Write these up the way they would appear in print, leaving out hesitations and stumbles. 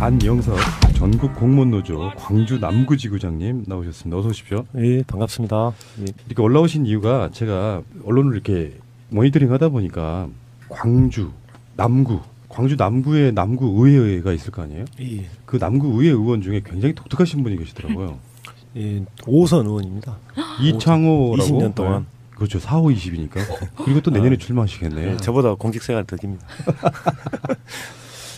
안영석 전국 공무원노조 광주 남구지구장님 나오셨습니다. 어서 오십시오. 예, 반갑습니다. 예. 이렇게 올라오신 이유가 제가 언론을 이렇게 모니터링 하다 보니까 광주 남구에 남구의회가 있을 거 아니에요? 예. 그 남구의회 의원 중에 굉장히 독특하신 분이 계시더라고요. 예, 5선 의원입니다. 이창호라고. 20년 동안. 네. 그렇죠. 4호 20이니까. 그리고 또 내년에 출마하시겠네요. 예, 저보다 공직생활 더 깁니다.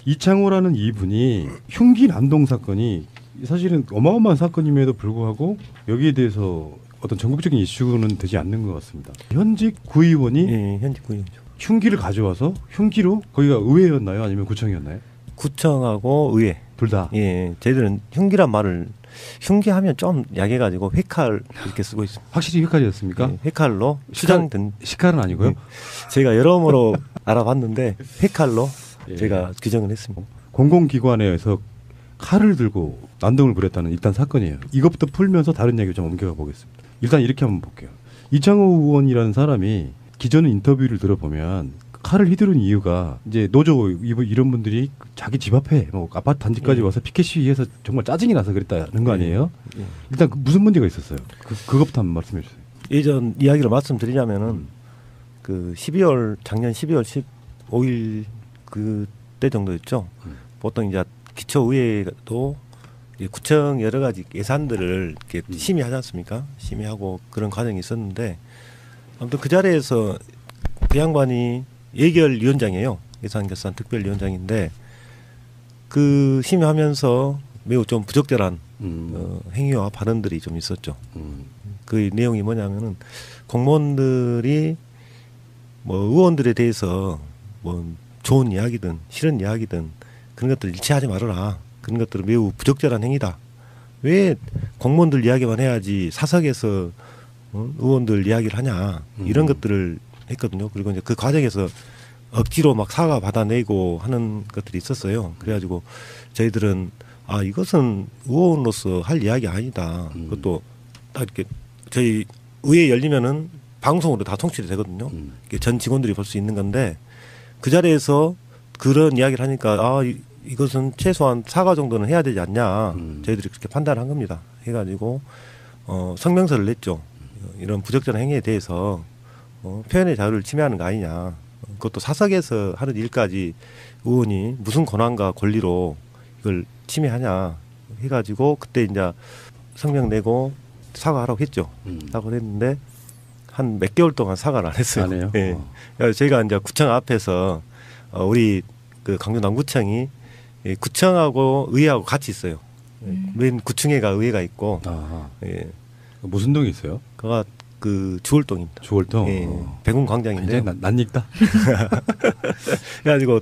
이창호라는 이분이 흉기 난동 사건이 사실은 어마어마한 사건임에도 불구하고 여기에 대해서 어떤 전국적인 이슈는 되지 않는 것 같습니다. 현직 구의원이 예, 현직 구의원이죠. 흉기를 가져와서 흉기로 거기가 의회였나요? 아니면 구청이었나요? 구청하고 의회. 둘 다. 예, 저희들은 흉기란 말을 흉기하면 좀 약해가지고 회칼 이렇게 쓰고 있습니다. 확실히 휘칼이었습니까? 예, 회칼로 수장된. 식칼은 아니고요? 예, 제가 여러모로 알아봤는데 회칼로 예. 제가 규정을 했습니다. 공공기관에서 칼을 들고 난동을 부렸다는 일단 사건이에요. 이것부터 풀면서 다른 이야기를 좀 옮겨가 보겠습니다. 일단 이렇게 한번 볼게요. 이창호 의원이라는 사람이 기존 인터뷰를 들어보면 칼을 휘두른 이유가 이제 노조 이런 분들이 자기 집 앞에 뭐 아파트 단지까지 와서 피켓 시위해서 정말 짜증이 나서 그랬다는 거 아니에요? 일단 무슨 문제가 있었어요? 그것부터 한번 말씀해 주세요. 예전 이야기를 말씀드리자면은 그 작년 12월 15일 그때 정도였죠. 보통 이제 기초의회도 구청 여러 가지 예산들을 이렇게 심의하지 않습니까? 심의하고 그런 과정이 있었는데 아무튼 그 자리에서 그 양반이 예결위원장이에요. 예산결산 특별위원장인데 그 심의하면서 매우 좀 부적절한 행위와 발언들이 좀 있었죠. 그 내용이 뭐냐면은 공무원들이 뭐 의원들에 대해서 뭐 좋은 이야기든 싫은 이야기든 그런 것들 일치하지 말아라. 그런 것들은 매우 부적절한 행위다. 왜 공무원들 이야기만 해야지 사석에서 의원들 이야기를 하냐. 이런 것들을 했거든요. 그리고 이제 그 과정에서 억지로 막 사과 받아내고 하는 것들이 있었어요. 그래가지고 저희들은 이것은 의원으로서 할 이야기 아니다. 그것도 딱 이렇게 저희 의회 열리면은 방송으로 다 통치가 되거든요. 전 직원들이 볼 수 있는 건데 그 자리에서 그런 이야기를 하니까 이것은 최소한 사과 정도는 해야 되지 않냐. 저희들이 그렇게 판단한 겁니다. 해가지고 성명서를 냈죠. 이런 부적절한 행위에 대해서 표현의 자유를 침해하는 거 아니냐. 그것도 사석에서 하는 일까지 의원이 무슨 권한과 권리로 이걸 침해하냐 해가지고 그때 이제 성명 내고 사과하라고 했죠. 사과를 했는데 한 몇 개월 동안 사과를 안 했어요. 안 해요? 네. 저희가 이제 구청 앞에서 우리 그 광주 남구청이 구청하고 의회하고 같이 있어요. 맨 구층에가 의회가 있고. 예. 무슨 동이 있어요? 그가 그 주월동입니다. 주월동. 예. 백운광장인데. 낯익다. 그래가지고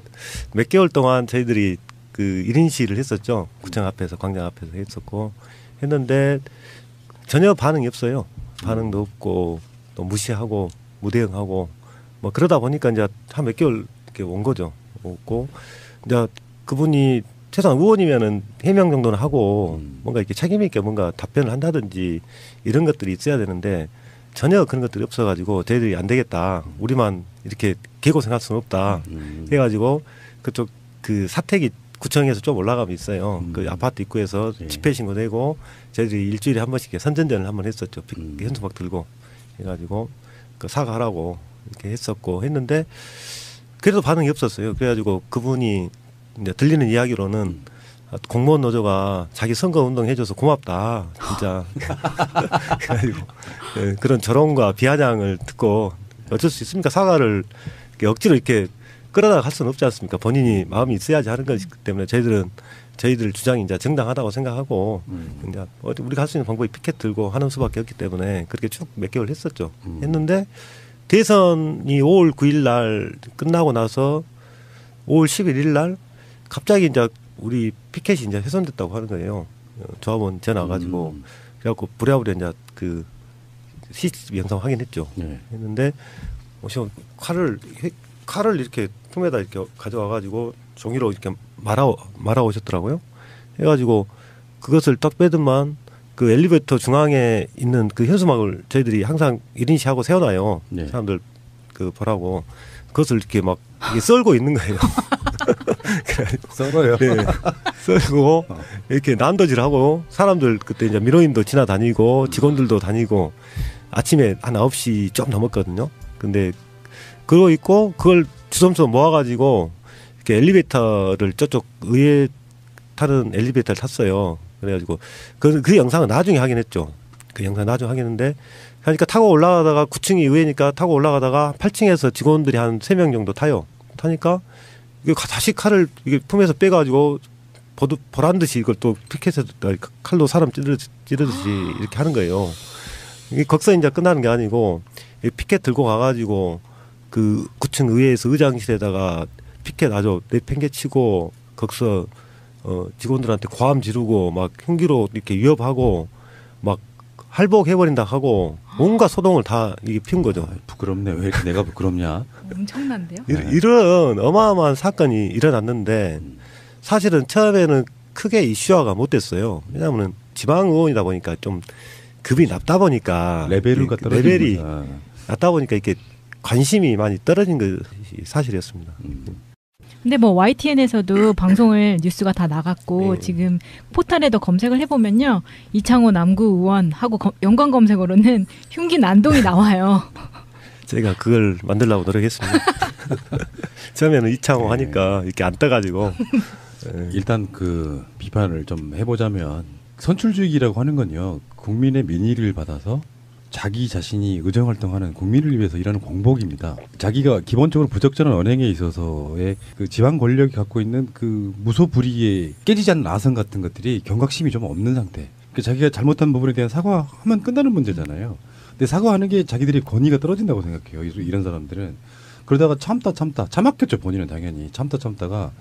몇 개월 동안 저희들이 그 1인 시위를 했었죠. 구청 앞에서 광장 앞에서 했었고 했는데 전혀 반응이 없어요. 반응도 없고 또 무시하고 무대응하고 뭐 그러다 보니까 이제 한 몇 개월 이렇게 온 거죠. 없고 이제 그분이 최소한 의원이면은 해명 정도는 하고 뭔가 이렇게 책임 있게 뭔가 답변을 한다든지 이런 것들이 있어야 되는데 전혀 그런 것들이 없어가지고 저희들이 안 되겠다. 우리만 이렇게 개고생할 수는 없다. 해가지고 그쪽 그 사택이 구청에서 좀 올라가면 있어요. 그 아파트 입구에서 집회 신고 내고 저희들이 일주일에 한 번씩 선전전을 한번 했었죠. 현수막 들고 해가지고 그 사과하라고 이렇게 했었고 했는데 그래도 반응이 없었어요. 그래가지고 그분이 이제 들리는 이야기로는 공무원 노조가 자기 선거 운동 해줘서 고맙다 진짜. 그래가지고 그런 저론과 비아냥을 듣고 어쩔 수 있습니까? 사과를 억지로 이렇게 끌어다가 할 수는 없지 않습니까? 본인이 마음이 있어야지 하는 것이기 때문에 저희들 주장이 이제 정당하다고 생각하고 이제 우리가 할 수 있는 방법이 피켓 들고 하는 수밖에 없기 때문에 그렇게 쭉 몇 개월 했었죠. 했는데 대선이 5월 9일 날 끝나고 나서 5월 11일 날 갑자기 이제 우리 피켓이 이제 훼손됐다고 하는 거예요. 조합원 전화 와가지고 그래갖고 부랴부랴 이제 그 CCTV 영상 확인했죠. 네. 했는데 칼을 이렇게 품에다 이렇게 가져와가지고 종이로 이렇게 말아 오셨더라고요. 해가지고 그것을 딱 빼더만 그 엘리베이터 중앙에 있는 그 현수막을 저희들이 항상 1인시 하고 세워놔요. 네. 사람들 그 보라고 그것을 이렇게 막 이게 썰고 있는 거예요. 썰어요. 네. 썰고 이렇게 난도질하고 사람들 그때 이제 민원인도 지나다니고 직원들도 다니고 아침에 한 9시 좀 넘었거든요. 근데 그러고 있고 그걸 주섬주섬 모아가지고 이렇게 엘리베이터를 저쪽 의회 타는 엘리베이터를 탔어요. 그래가지고 그 영상은 나중에 하긴 했죠. 그 영상 나중에 하긴 했는데 그러니까 타고 올라가다가 9층이 의회니까 타고 올라가다가 8층에서 직원들이 한 3명 정도 타요. 타니까 이게 다시 칼을 이게 품에서 빼가지고 보란 듯이 이걸 또 피켓에 칼로 사람 찌르듯이 이렇게 하는 거예요. 이게 거기서 이제 끝나는 게 아니고 피켓 들고 가가지고 그 9층 의회에서 의장실에다가 피켓 아주 내팽개치고 거기서 직원들한테 고함 지르고 막 흉기로 이렇게 위협하고 막 할복해버린다 하고 온갖 소동을 다 이게 피운 거죠. 부끄럽네. 왜 이렇게 내가 부끄럽냐? 엄청난데요? 이런 어마어마한 사건이 일어났는데 사실은 처음에는 크게 이슈화가 못 됐어요. 왜냐하면 지방 의원이다 보니까 좀 급이 낮다 보니까 레벨이 낮다 보니까 이렇게 관심이 많이 떨어진 것이 사실이었습니다. 근데 뭐 YTN에서도 방송을 뉴스가 다 나갔고 지금 포털에도 검색을 해보면요 이창호 남구 의원하고 연관 검색어로는 흉기 난동이 나와요. 제가 그걸 만들려고 노력했습니다. 처음에는 이창호 하니까 이렇게 안 떠가지고 일단 그 비판을 좀 해보자면 선출직이라고 하는 건요 국민의 민의를 받아서 자기 자신이 의정활동하는 국민을 위해서 일하는 공복입니다. 자기가 기본적으로 부적절한 언행에 있어서의 그 지방 권력이 갖고 있는 그 무소불위의 깨지지 않는 아성 같은 것들이 경각심이 좀 없는 상태. 그러니까 자기가 잘못한 부분에 대한 사과하면 끝나는 문제잖아요. 근데 사과하는 게 자기들의 권위가 떨어진다고 생각해요. 이런 사람들은. 그러다가 참았겠죠. 본인은 당연히. 참다가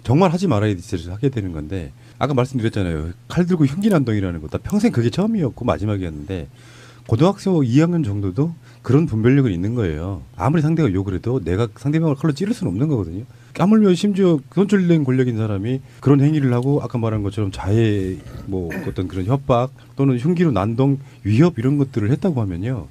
정말 하지 말아야 될 짓을 하게 되는 건데 아까 말씀드렸잖아요. 칼 들고 흉기난동이라는 거. 나 평생 그게 처음이었고 마지막이었는데 고등학생 2학년 정도도 그런 분별력은 있는 거예요. 아무리 상대가 욕을 해도 내가 상대방을 칼로 찌를 수는 없는 거거든요. 까물며 심지어 선출된 권력인 사람이 그런 행위를 하고 아까 말한 것처럼 자해 뭐 어떤 그런 협박 또는 흉기로 난동 위협 이런 것들을 했다고 하면요.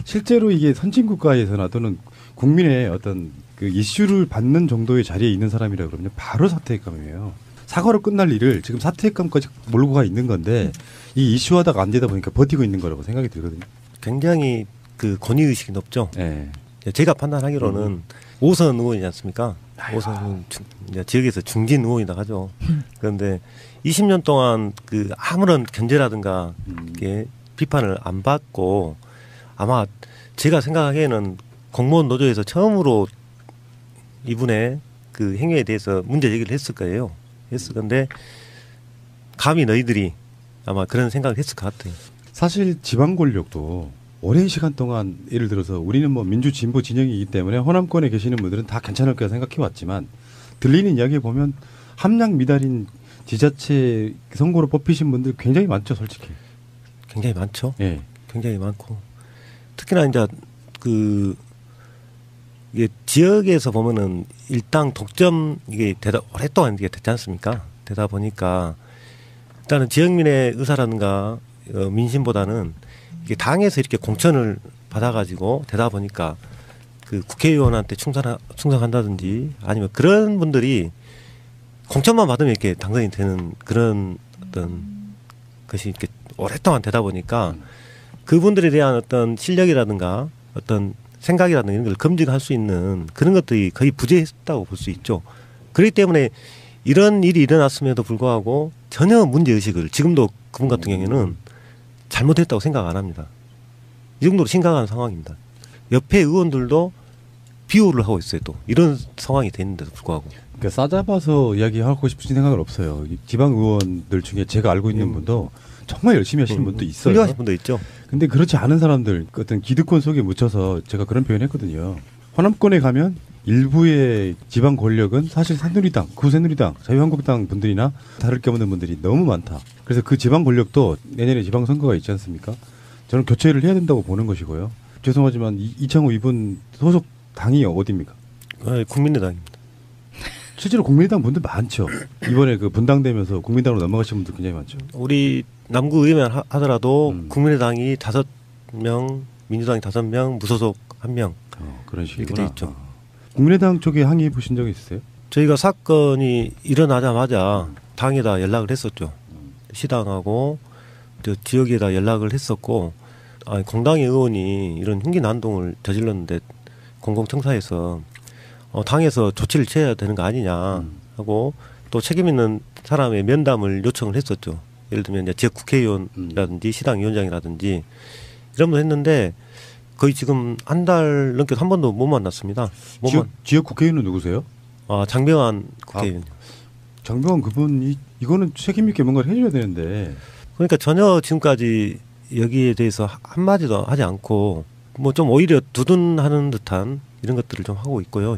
실제로 이게 선진국가에서나 또는 국민의 어떤 그 이슈를 받는 정도의 자리에 있는 사람이라 그러면 바로 사퇴감이에요. 사과로 끝날 일을 지금 사퇴감까지 몰고 가 있는 건데 이 이슈하다가 안 되다 보니까 버티고 있는 거라고 생각이 들거든요. 굉장히 그 권위의식이 높죠. 네. 제가 판단하기로는 5선 의원이지 않습니까? 5선은 지역에서 중진 의원이라 하죠. 그런데 20년 동안 그 아무런 견제라든가 이게 비판을 안 받고 아마 제가 생각하기에는 공무원 노조에서 처음으로 이분의 그 행위에 대해서 문제 제기를 했을 거예요. 했을 건데 감히 너희들이 아마 그런 생각을 했을 것 같아요. 사실 지방 권력도 오랜 시간 동안 예를 들어서 우리는 뭐 민주 진보 진영이기 때문에 호남권에 계시는 분들은 다 괜찮을 거라 생각해 왔지만 들리는 이야기에 보면 함량 미달인 지자체 선거로 뽑히신 분들 굉장히 많죠, 솔직히. 굉장히 많죠. 예. 굉장히 많고 특히나 이제 그 이게 지역에서 보면은 일당 독점 이게 오랫동안 이게 됐지 않습니까? 되다 보니까 일단은 지역민의 의사라든가 민심보다는 이게 당에서 이렇게 공천을 받아가지고 되다 보니까 그 국회의원한테 충성한다든지 아니면 그런 분들이 공천만 받으면 이렇게 당선이 되는 그런 어떤 것이 이렇게 오랫동안 되다 보니까 그분들에 대한 어떤 실력이라든가 어떤 생각이라든가 이런 걸 검증할 수 있는 그런 것들이 거의 부재했다고 볼 수 있죠. 그렇기 때문에 이런 일이 일어났음에도 불구하고 전혀 문제의식을 지금도 그분 같은 경우에는 잘못했다고 생각 안 합니다. 이 정도로 심각한 상황입니다. 옆에 의원들도 비호를 하고 있어요. 또 이런 상황이 되는데도 불구하고. 그러니까 싸잡아서 이야기하고 싶으신 생각은 없어요. 지방 의원들 중에 제가 알고 있는 분도 정말 열심히 하시는 분도 있어요. 훌륭하신 분도 있죠. 근데 그렇지 않은 사람들 어떤 기득권 속에 묻혀서 제가 그런 표현했거든요. 호남권에 가면 일부의 지방 권력은 사실 새누리당, 구새누리당, 자유한국당 분들이나 다를 게 없는 분들이 너무 많다. 그래서 그 지방 권력도 내년에 지방선거가 있지 않습니까? 저는 교체를 해야 된다고 보는 것이고요. 죄송하지만 이창호 이분 소속 당이 어디입니까? 국민의당입니다. 실제로 국민의당 분들 많죠. 이번에 그 분당되면서 국민당으로 넘어가신 분들 굉장히 많죠. 우리 남구 의회만 하더라도 국민의당이 5명, 민주당이 5명, 무소속 1명 그런 이렇게 식이구나. 돼 있죠. 국민의당 쪽에 항의해 보신 적이 있으세요? 저희가 사건이 일어나자마자 당에다 연락을 했었죠. 시당하고 저 지역에다 연락을 했었고, 공당의 의원이 이런 흉기 난동을 저질렀는데 공공청사에서 당에서 조치를 취해야 되는 거 아니냐 하고 또 책임 있는 사람의 면담을 요청을 했었죠. 예를 들면 이제 지역 국회의원이라든지 시당 위원장이라든지 이런 걸 했는데 거의 지금 한 달 넘게 한 번도 못 만났습니다. 지역 국회의원은 누구세요? 장병환 국회의원. 장병환 그분이 이거는 책임 있게 뭔가를 해줘야 되는데. 그러니까 전혀 지금까지 여기에 대해서 한마디도 하지 않고 뭐 좀 오히려 두둔하는 듯한 이런 것들을 좀 하고 있고요.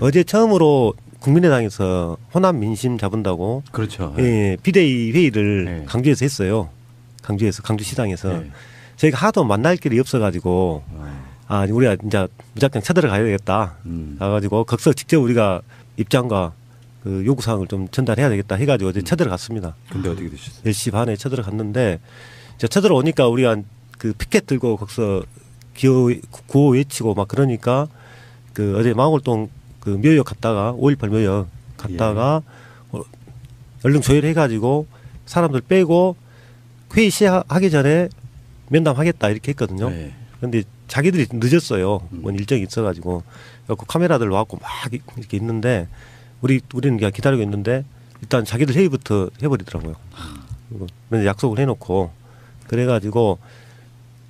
어제 처음으로 국민의당에서 호남 민심 잡은다고 그렇죠. 예, 비대위 회의를 네. 강주에서 했어요. 강주시당에서 네. 저희가 하도 만날 길이 없어가지고 우리가 이제 무작정 쳐들어가야 되겠다. 가가지고 거기서 직접 우리가 입장과 그 요구사항을 좀 전달해야 되겠다 해가지고 어제 쳐들어갔습니다. 근데 어떻게 되셨어요? 10시 반에 쳐들어갔는데 이제 쳐들어오니까 우리가 그 피켓 들고 거기서 구호 외치고 막 그러니까 그 어제 망월동 그 묘역 갔다가 5.18 묘역 갔다가 얼른 조율해가지고 사람들 빼고 회의 시작하기 전에 면담하겠다 이렇게 했거든요. 그런데 자기들이 늦었어요. 뭔 일정이 있어가지고 카메라들 와갖고 막 이렇게 있는데 우리는 그냥 기다리고 있는데 일단 자기들 회의부터 해버리더라고요. 그래서 약속을 해놓고 그래가지고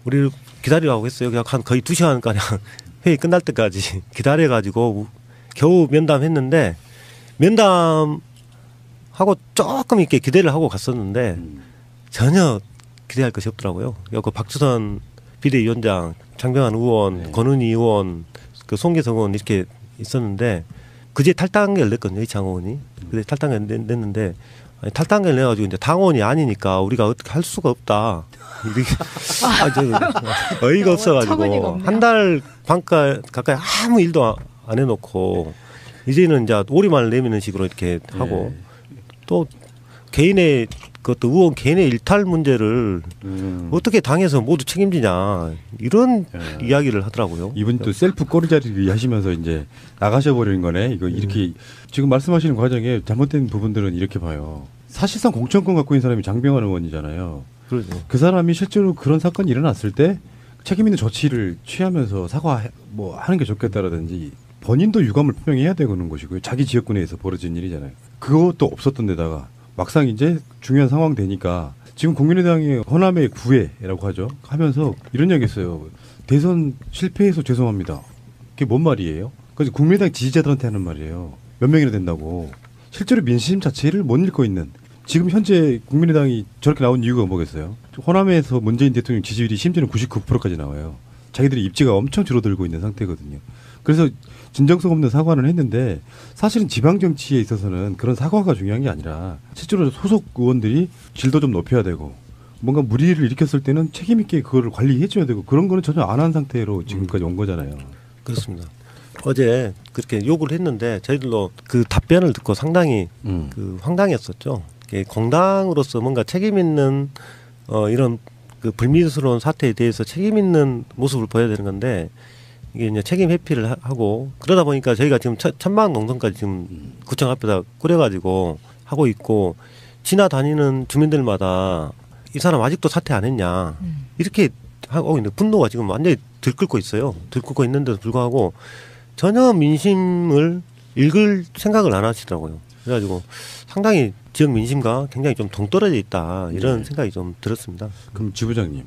우리를 기다리라고 했어요. 그냥 한 거의 2시간가량 회의 끝날 때까지 기다려가지고 겨우 면담했는데 면담하고 조금 이렇게 기대를 하고 갔었는데 전혀 기대할 것이 없더라고요. 그 박주선 비대위원장, 장병환 의원, 권은희 의원, 그 송계성 의원 이렇게 있었는데 그제 탈당을 냈거든요. 이창호 의원이. 그제 탈당을 냈는데 탈당을 내가지고 이제 당원이 아니니까 우리가 어떻게 할 수가 없다. 어이가 없어가지고 한 달 반 가까이 아무 일도 안 해놓고 이제는 이제 오리만을 내미는 식으로 이렇게 하고 또 개인의 그것도 의원 개인의 일탈 문제를 어떻게 당에서 모두 책임지냐 이런 이야기를 하더라고요. 이분 또 셀프 꼬리자리 하시면서 이제 나가셔 버리는 거네. 이거 이렇게 지금 말씀하시는 과정에 잘못된 부분들은 이렇게 봐요. 사실상 공천권 갖고 있는 사람이 장병환 의원이잖아요. 그렇죠. 그 사람이 실제로 그런 사건이 일어났을 때 책임 있는 조치를 취하면서 사과 뭐 하는 게 좋겠다라든지 본인도 유감을 표명해야 되는 것이고요. 자기 지역구 내에서 벌어진 일이잖아요. 그것도 없었던 데다가 막상 이제 중요한 상황 되니까 지금 국민의당의 호남의 구애라고 하죠. 하면서 이런 이야기 했어요. 대선 실패해서 죄송합니다. 그게 뭔 말이에요? 그래서 국민의당 지지자들한테 하는 말이에요. 몇 명이나 된다고. 실제로 민심 자체를 못 읽고 있는 지금 현재 국민의당이 저렇게 나온 이유가 뭐겠어요? 호남에서 문재인 대통령 지지율이 심지어는 99%까지 나와요. 자기들이 입지가 엄청 줄어들고 있는 상태거든요. 그래서 진정성 없는 사과는 했는데 사실은 지방 정치에 있어서는 그런 사과가 중요한 게 아니라 실제로 소속 의원들이 질도 좀 높여야 되고 뭔가 무리를 일으켰을 때는 책임 있게 그거를 관리해 줘야 되고 그런 거는 전혀 안 한 상태로 지금까지 온 거잖아요. 그렇습니다. 어제 그렇게 요구를 했는데 저희들도 그 답변을 듣고 상당히 그 황당했었죠. 공당으로서 뭔가 책임 있는 이런 그 불미스러운 사태에 대해서 책임 있는 모습을 보여야 되는 건데 이게 이제 책임 회피를 하고 그러다 보니까 저희가 지금 천막 농성까지 지금 구청 앞에다 꾸려가지고 하고 있고 지나다니는 주민들마다 이 사람 아직도 사퇴 안 했냐 이렇게 하고 있는데 분노가 지금 완전히 들끓고 있어요. 들끓고 있는데도 불구하고 전혀 민심을 읽을 생각을 안 하시더라고요. 그래가지고 상당히 지역 민심과 굉장히 좀 동떨어져 있다 이런 생각이 좀 들었습니다. 그럼 지부장님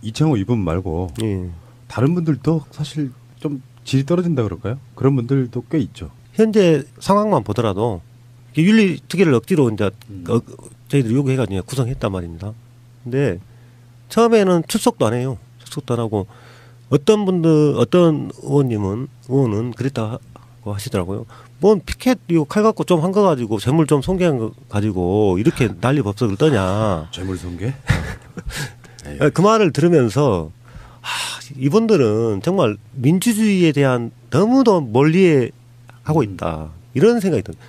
이창호 이분 말고 다른 분들도 사실 좀 질이 떨어진다 그럴까요? 그런 분들도 꽤 있죠. 현재 상황만 보더라도 윤리특위를 억지로 이제 저희들이 요구해가지고 구성했단 말입니다. 근데 처음에는 출석도 안 해요. 출석도 안 하고 어떤 의원은 그랬다고 하시더라고요. 뭔 피켓 이거 칼 갖고 좀 한 거 가지고 재물 좀 손괴한 거 가지고 이렇게 난리 법석을 떠냐. 재물 손괴? 그 말을 들으면서 이분들은 정말 민주주의에 대한 너무도 멀리에 하고 있다. 이런 생각이 듭니다.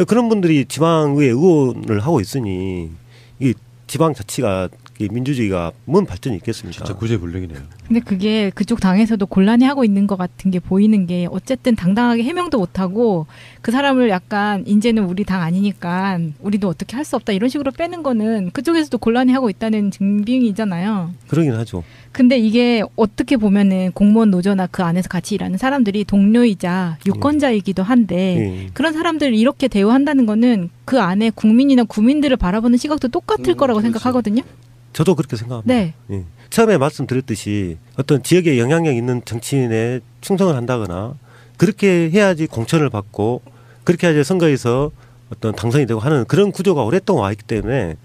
그런 분들이 지방의회 의원을 하고 있으니 이 지방자치가 민주주의가 뭔 발전이 있겠습니까? 진짜 구제불능이네요. 근데 그게 그쪽 당에서도 곤란해 하고 있는 것 같은 게 보이는 게 어쨌든 당당하게 해명도 못하고 그 사람을 약간 이제는 우리 당 아니니까 우리도 어떻게 할 수 없다 이런 식으로 빼는 거는 그쪽에서도 곤란해 하고 있다는 증빙이잖아요. 그러긴 하죠. 근데 이게 어떻게 보면은 공무원 노조나 그 안에서 같이 일하는 사람들이 동료이자 유권자이기도 한데 그런 사람들을 이렇게 대우한다는 거는 그 안에 국민이나 구민들을 바라보는 시각도 똑같을 거라고 그렇죠. 생각하거든요. 저도 그렇게 생각합니다. 네. 예. 처음에 말씀드렸듯이 어떤 지역에 영향력 있는 정치인에 충성을 한다거나 그렇게 해야지 공천을 받고 그렇게 해야지 선거에서 어떤 당선이 되고 하는 그런 구조가 오랫동안 와 있기 때문에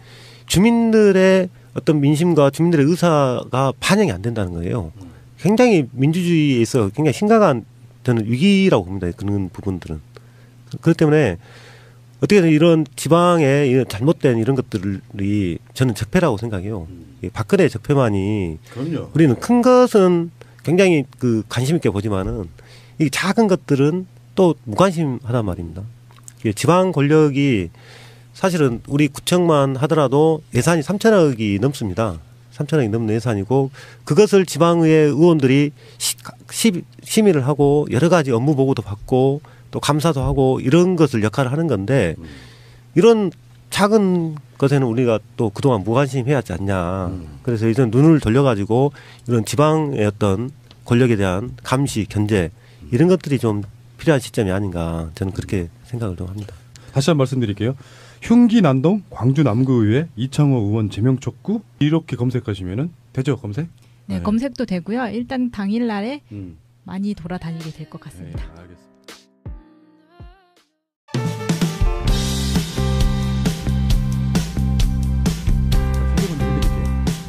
주민들의 어떤 민심과 주민들의 의사가 반영이 안 된다는 거예요. 굉장히 민주주의에서 굉장히 심각한 저는 위기라고 봅니다. 그런 부분들은. 그렇기 때문에 어떻게든 이런 지방의 이런 잘못된 이런 것들이 저는 적폐라고 생각해요. 이 박근혜 적폐만이 그럼요. 우리는 큰 것은 굉장히 그 관심 있게 보지만은 이 작은 것들은 또 무관심하단 말입니다. 이게 지방 권력이 사실은 우리 구청만 하더라도 예산이 3천억이 넘습니다. 3천억이 넘는 예산이고 그것을 지방의회 의원들이 심의를 하고 여러 가지 업무 보고도 받고 또 감사도 하고 이런 것을 역할을 하는 건데 이런 작은 것에는 우리가 또 그동안 무관심해야 하지 않냐. 그래서 이제 눈을 돌려가지고 이런 지방의 어떤 권력에 대한 감시, 견제 이런 것들이 좀 필요한 시점이 아닌가 저는 그렇게 생각을 좀 합니다. 다시 한번 말씀드릴게요. 흉기 난동 광주 남구의회 이창호 의원 제명 촉구 이렇게 검색하시면은 되죠 검색? 네, 검색도 되고요. 일단 당일날에 음. 많이 돌아다니게 될 것 네, 같습니다. 알겠습니다.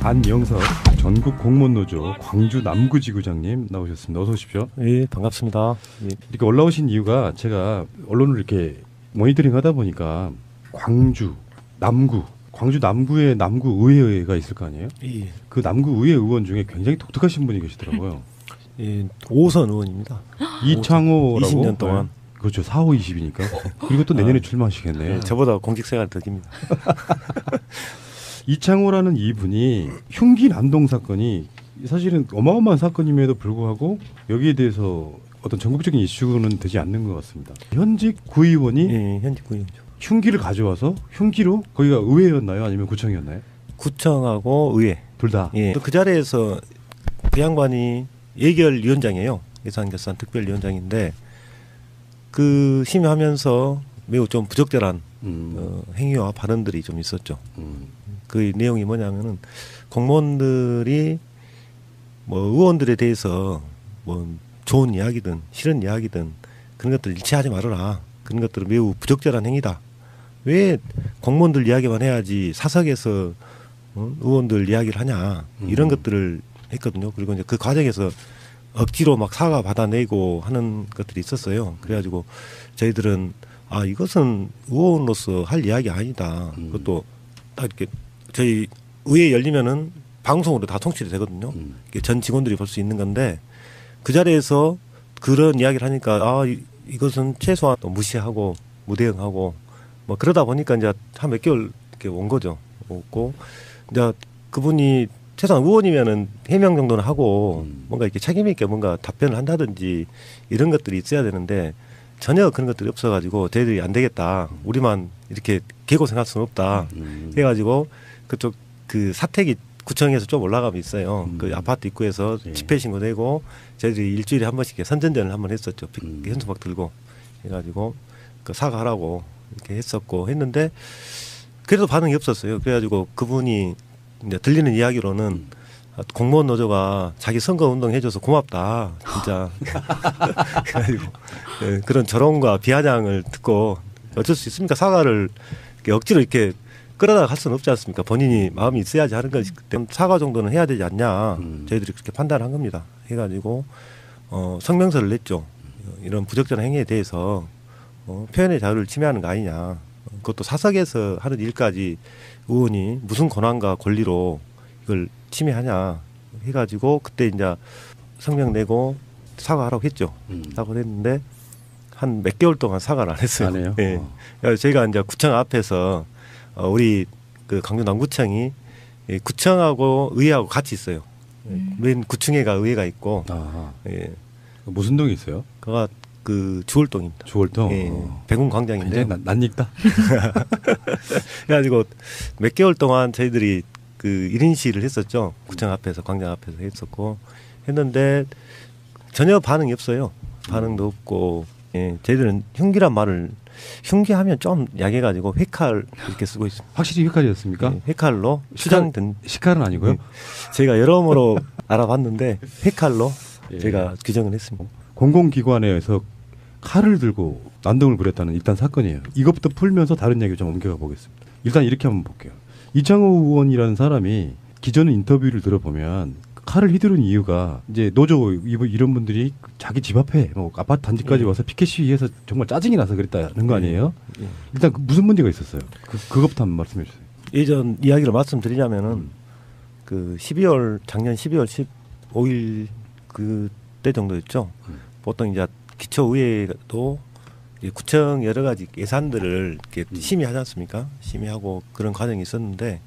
안영석 전국 공무원노조 광주 남구지구장님 나오셨습니다. 어서 오십시오. 예, 반갑습니다. 예. 이렇게 올라오신 이유가 제가 언론을 이렇게 모니터링 하다 보니까 광주 남구에 남구의회가 있을 거 아니에요? 예. 그 남구의회 의원 중에 굉장히 독특하신 분이 계시더라고요. 예, 5선 의원입니다. 이창호라고 20년 동안. 네. 그렇죠. 4, 5, 20이니까. 그리고 또 내년에 출마하시겠네. 예, 저보다 공직생활 더 깁니다. 이창호라는 이분이 흉기 난동 사건이 사실은 어마어마한 사건임에도 불구하고 여기에 대해서 어떤 전국적인 이슈는 되지 않는 것 같습니다. 현직 구의원이 예, 현직 구의원이죠. 흉기를 가져와서 흉기로 거기가 의회였나요? 아니면 구청이었나요? 구청하고 의회. 둘 다. 예. 그 자리에서 그 양반이 예결위원장이에요. 예산결산 특별위원장인데 그 심의하면서 매우 좀 부적절한 행위와 발언들이 좀 있었죠. 그 내용이 뭐냐면은 공무원들이 뭐 의원들에 대해서 뭐 좋은 이야기든 싫은 이야기든 그런 것들 일치하지 말아라. 그런 것들은 매우 부적절한 행위다. 왜 공무원들 이야기만 해야지 사석에서 의원들 이야기를 하냐 이런 것들을 했거든요. 그리고 이제 그 과정에서 억지로 막 사과 받아내고 하는 것들이 있었어요. 그래가지고 저희들은 아 이것은 의원으로서 할 이야기 아니다. 그것도 딱 이렇게 저희 의회 열리면은 방송으로 다 통치가 되거든요. 전 직원들이 볼 수 있는 건데 그 자리에서 그런 이야기를 하니까 아 이것은 최소한 무시하고 무대응하고 뭐 그러다 보니까 이제 한 몇 개월 이렇게 온 거죠. 오고 이제 그분이 최소한 의원이면은 해명 정도는 하고 뭔가 이렇게 책임 있게 뭔가 답변을 한다든지 이런 것들이 있어야 되는데 전혀 그런 것들이 없어가지고 저희들이 안 되겠다. 우리만 이렇게 개고생할 수는 없다. 해가지고 그쪽 그 사택이 구청에서 좀 올라가면 있어요. 그 아파트 입구에서 집회 신고 내고 저희들이 일주일에 한 번씩 선전전을 한번 했었죠. 현수막 들고 해가지고 그 사과하라고 이렇게 했었고 했는데 그래도 반응이 없었어요. 그래가지고 그분이 이제 들리는 이야기로는 공무원 노조가 자기 선거 운동 해줘서 고맙다 진짜. 그래가지고 네, 그런 조롱과 비아냥을 듣고 어쩔 수 있습니까? 사과를 이렇게 억지로 이렇게 끌어다가 할 수는 없지 않습니까? 본인이 마음이 있어야지 하는 것이기 때문에 사과 정도는 해야 되지 않냐. 저희들이 그렇게 판단한 겁니다. 해가지고 성명서를 냈죠. 이런 부적절한 행위에 대해서 표현의 자유를 침해하는 거 아니냐. 그것도 사석에서 하는 일까지 의원이 무슨 권한과 권리로 이걸 침해하냐 해가지고 그때 이제 성명 내고 사과하라고 했죠. 사과를 했는데 한 몇 개월 동안 사과를 안 했어요. 안 해요? 네. 저희가 이제 구청 앞에서 우리 그 강주 남구청이 예, 구청하고 의회하고 같이 있어요. 맨 구층에가 의회가 있고 아, 예, 무슨 동이 있어요? 그가 그 주월동입니다. 주월동. 예, 백운광장인데 굉장히 낯익다. 그래가지고 몇 개월 동안 저희들이 그 1인 시위를 했었죠. 구청 앞에서 광장 앞에서 했었고 했는데 전혀 반응이 없어요. 반응도 없고 예, 저희들은 흉기란 말을 흉기하면 좀 약해가지고 회칼 이렇게 쓰고 있습니다. 확실히 여기까지였습니까? 예, 회칼로 수장된 식칼은 아니고요. 제가 여러모로 알아봤는데 회칼로 예. 제가 규정을 했습니다. 공공기관에서 칼을 들고 난동을 부렸다는 일단 사건이에요. 이것부터 풀면서 다른 이야기 좀 옮겨가 보겠습니다. 일단 이렇게 한번 볼게요. 이창호 의원이라는 사람이 기존 인터뷰를 들어보면 칼을 휘두른 이유가 이제 노조 이런 분들이 자기 집 앞에 뭐 아파트 단지까지 와서 피켓 시위해서 정말 짜증이 나서 그랬다는 거 아니에요? 예. 일단 무슨 문제가 있었어요? 그것부터 한번 말씀해 주세요. 예전 이야기를 말씀드리자면은 그 12월 작년 12월 15일 그때 정도였죠. 보통 이제 기초의회도 이제 구청 여러 가지 예산들을 이렇게 심의하지 않습니까? 심의하고 그런 과정이 있었는데